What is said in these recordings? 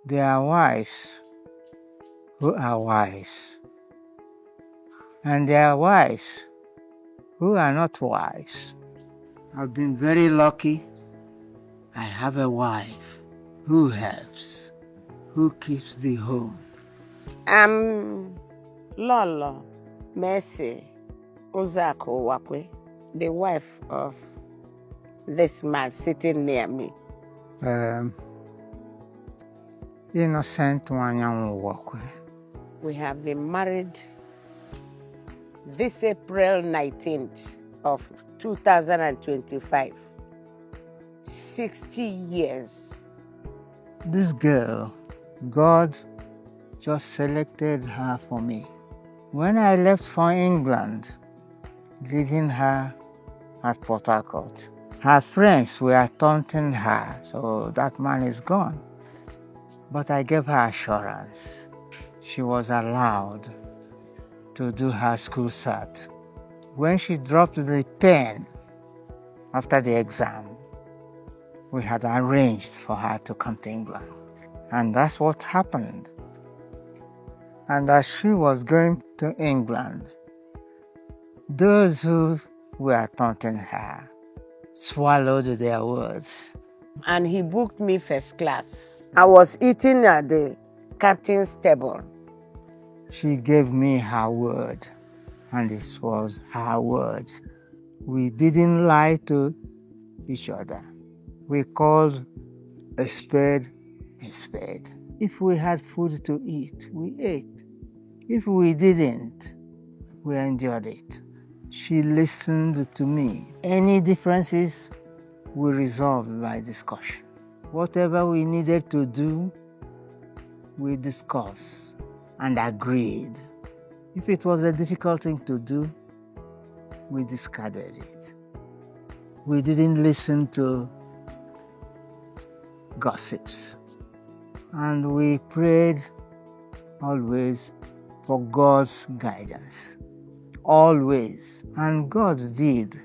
There are wives who are wise, and there are wives who are not wise. I've been very lucky. I have a wife who helps, who keeps the home. Lolo Mercy Uzako Wakwe, the wife of this man sitting near me. Innocent Wanyanwu Wakwe. We have been married this April 19th of 2025. 60 years. This girl, God just selected her for me. When I left for England, leaving her at Port Harcourt, her friends were taunting her, so that man is gone. But I gave her assurance. She was allowed to do her school cert. When she dropped the pen after the exam, we had arranged for her to come to England. And that's what happened. And as she was going to England, those who were taunting her swallowed their words. And he booked me first class. I was eating at the captain's table. She gave me her word, and this was her word. We didn't lie to each other. We called a spade a spade. If we had food to eat, we ate. If we didn't, we endured it. She listened to me. Any differences we resolved by discussion. Whatever we needed to do, we discussed and agreed. If it was a difficult thing to do, we discarded it. We didn't listen to gossips. And we prayed always for God's guidance. Always. And God did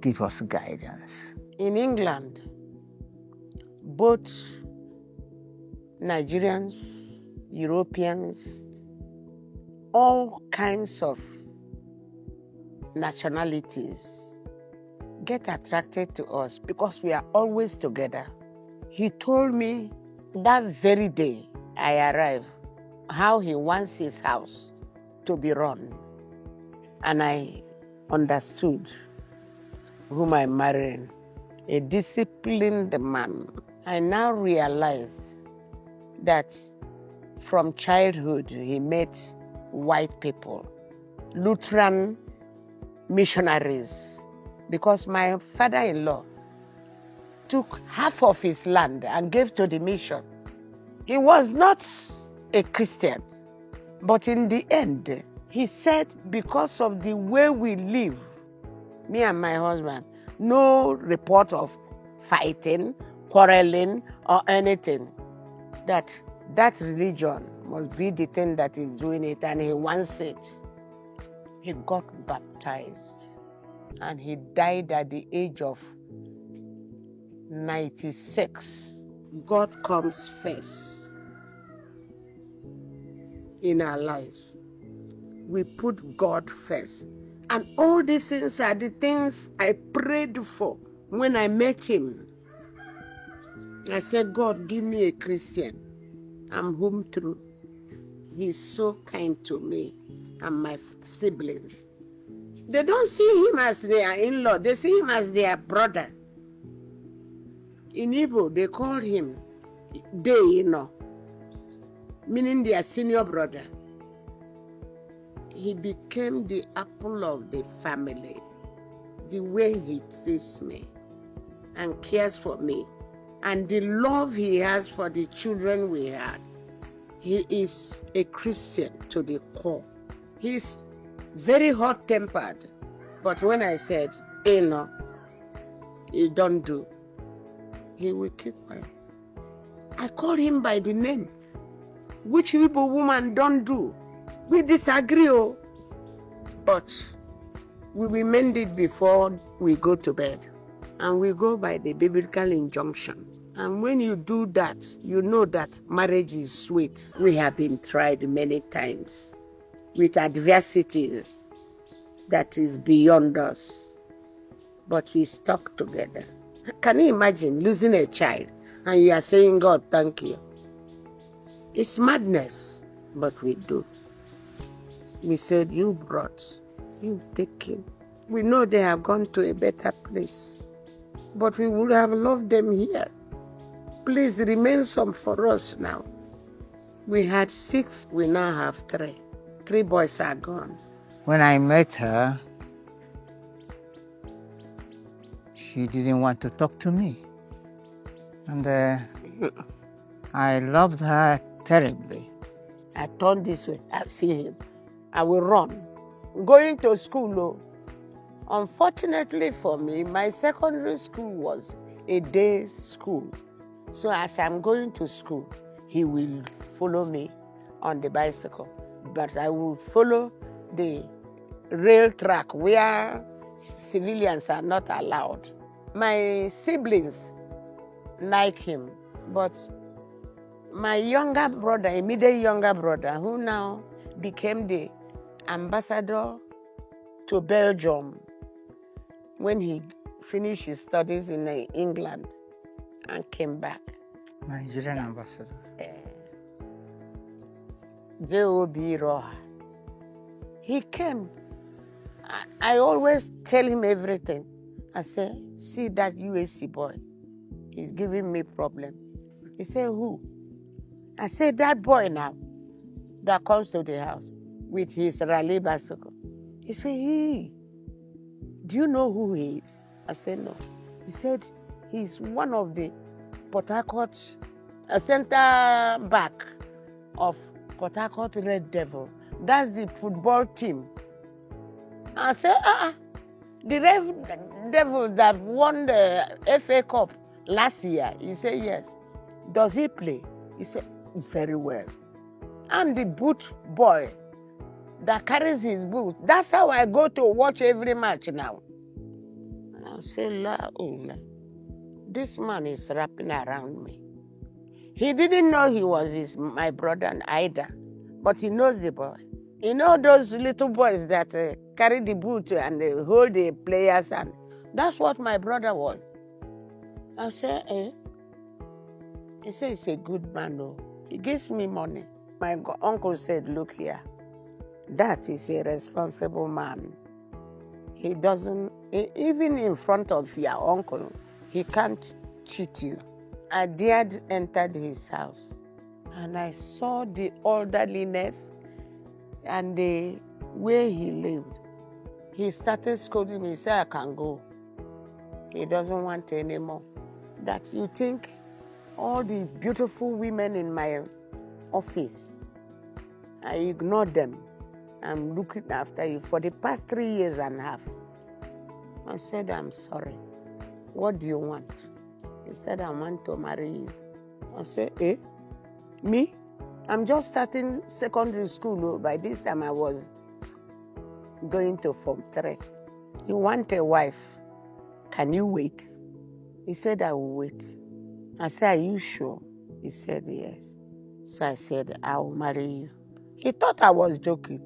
give us guidance. In England, both Nigerians, Europeans, all kinds of nationalities get attracted to us because we are always together. He told me that very day I arrived how he wants his house to be run. And I understood whom I'm marrying, a disciplined man. I now realize that from childhood he met white people, Lutheran missionaries, because my father-in-law took half of his land and gave to the mission. He was not a Christian, but in the end, he said because of the way we live, me and my husband, no report of fighting, quarreling, or anything, that religion must be the thing that is doing it, and he wants it. He got baptized, and he died at the age of 96. God comes first in our life. We put God first. And all these things are the things I prayed for when I met him. I said, God, give me a Christian. I'm home through. He's so kind to me and my siblings. They don't see him as their in-law. They see him as their brother. In Igbo, they call him Deyino, meaning their senior brother. He became the apple of the family. The way he sees me and cares for me, and the love he has for the children we had. He is a Christian to the core. He's very hot-tempered. But when I said, hey, no, you don't do, he will keep quiet. I called him by the name, which Igbo woman don't do. We disagree, but we will mend it before we go to bed. And we go by the biblical injunction. And when you do that, you know that marriage is sweet. We have been tried many times with adversities that is beyond us, but we stuck together. Can you imagine losing a child and you are saying, God, thank you? It's madness, but we do. We said, you brought, you taken. We know they have gone to a better place, but we would have loved them here. Please remain some for us now. We had 6, we now have 3. 3 boys are gone. When I met her, she didn't want to talk to me. And I loved her terribly. I turn this way, I see him. I will run. Going to school, though. Unfortunately for me, my secondary school was a day school. So as I'm going to school, he will follow me on the bicycle. But I will follow the rail track where civilians are not allowed. My siblings like him, but my younger brother, immediate younger brother, who now became the ambassador to Belgium when he finished his studies in England and came back. Nigerian ambassador. J.O.B. Roha. He came. I always tell him everything. I say, see that UAC boy, he's giving me problem. He said, who? I said, that boy now that comes to the house with his rally bicycle. He said, he. Do you know who he is? I said, no. He said, he's one of the Port Harcourt, center back of Port Harcourt Red Devil. That's the football team. I said, the Red Devil that won the FA Cup last year. He said, yes. Does he play? He said, very well. I'm the boot boy that carries his boot. That's how I go to watch every match now. I say, this man is wrapping around me. He didn't know he was my brother either, but he knows the boy. You know those little boys that carry the boot and they hold the players, and that's what my brother was. I said, He said, he's a good man, though. He gives me money. My uncle said, look here, that is a responsible man. He doesn't, even in front of your uncle, he can't cheat you. I dared entered his house, and I saw the orderliness and the way he lived. He started scolding me. He said, I can go. He doesn't want anymore. That you think all the beautiful women in my office, I ignored them. I'm looking after you for the past 3 years and a half. I said, I'm sorry. What do you want? He said, I want to marry you. I said, me? I'm just starting secondary school. By this time I was going to Form 3. You want a wife? Can you wait? He said, I will wait. I said, are you sure? He said, yes. So I said, I will marry you. He thought I was joking.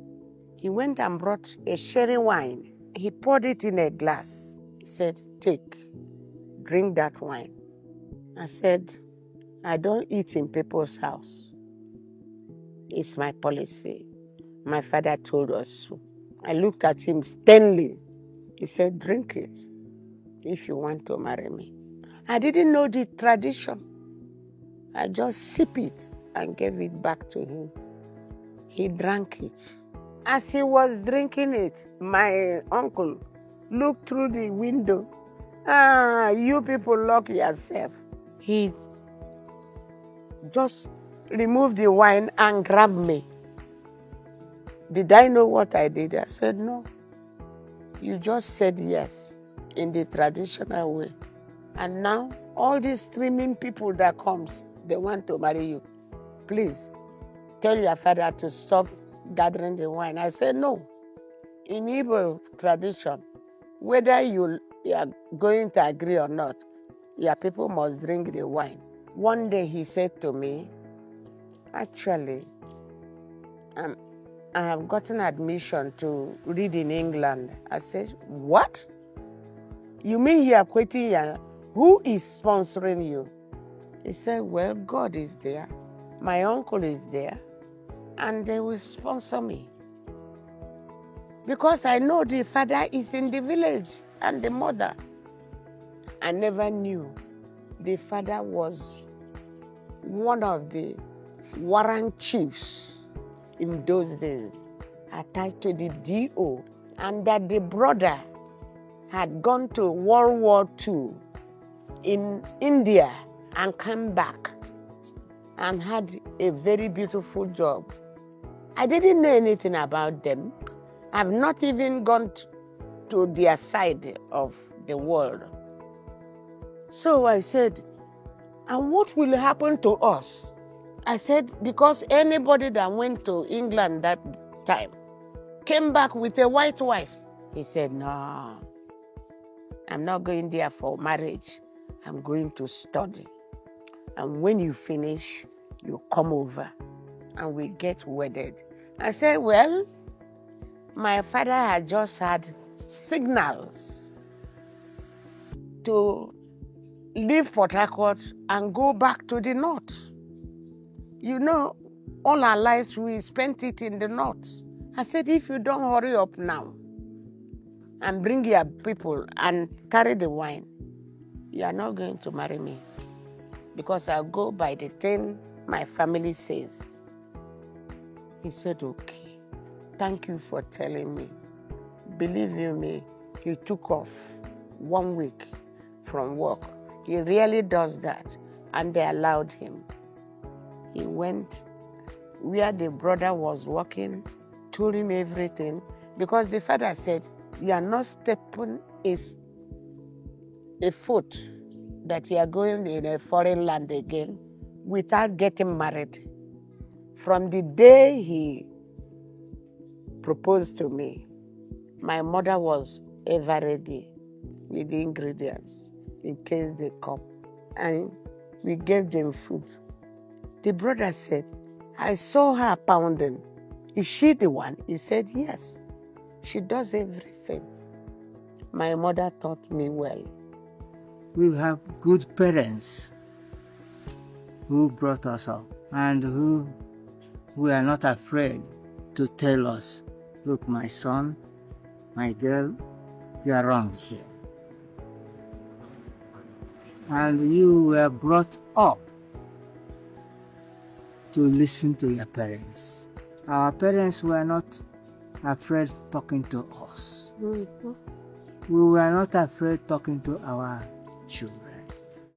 He went and brought a sherry wine. He poured it in a glass. He said, take, drink that wine. I said, I don't eat in people's house. It's my policy. My father told us so. I looked at him sternly. He said, drink it if you want to marry me. I didn't know the tradition. I just sipped it and gave it back to him. He drank it. As he was drinking it, my uncle looked through the window. You people lock yourself. He just removed the wine and grabbed me. Did I know what I did? I said, no. You just said yes in the traditional way. And now, all these streaming people that comes, they want to marry you. Please, tell your father to stop gathering the wine. I said, no. In Igbo tradition, whether you are going to agree or not, your people must drink the wine. One day he said to me, actually, I have gotten admission to read in England. I said, what? You mean you are quitting here? Who is sponsoring you? He said, well, God is there. My uncle is there. And they will sponsor me. Because I know the father is in the village and the mother. I never knew the father was one of the warrant chiefs in those days, attached to the DO, and that the brother had gone to World War II in India and come back and had a very beautiful job. I didn't know anything about them. I've not even gone to their side of the world. So I said, and what will happen to us? I said, because anybody that went to England that time came back with a white wife. He said, no, I'm not going there for marriage. I'm going to study. And when you finish, you come over and we get wedded. I said, well, my father had just had signals to leave Port Harcourt and go back to the north. You know, all our lives we spent it in the north. I said, if you don't hurry up now and bring your people and carry the wine, you are not going to marry me. Because I'll go by the thing my family says. He said, okay, thank you for telling me. Believe you me, he took off 1 week from work. He really does that, and they allowed him. He went where the brother was working, told him everything, because the father said, you are not stepping a foot that you are going in a foreign land again without getting married. From the day he proposed to me, my mother was ever ready with the ingredients in case they come. And we gave them food. The brother said, I saw her pounding. Is she the one? He said, yes. She does everything. My mother taught me well. We have good parents who brought us up and who are not afraid to tell us, look, my son, my girl, you are wrong here. And you were brought up to listen to your parents. Our parents were not afraid talking to us. Mm-hmm. We were not afraid talking to our children.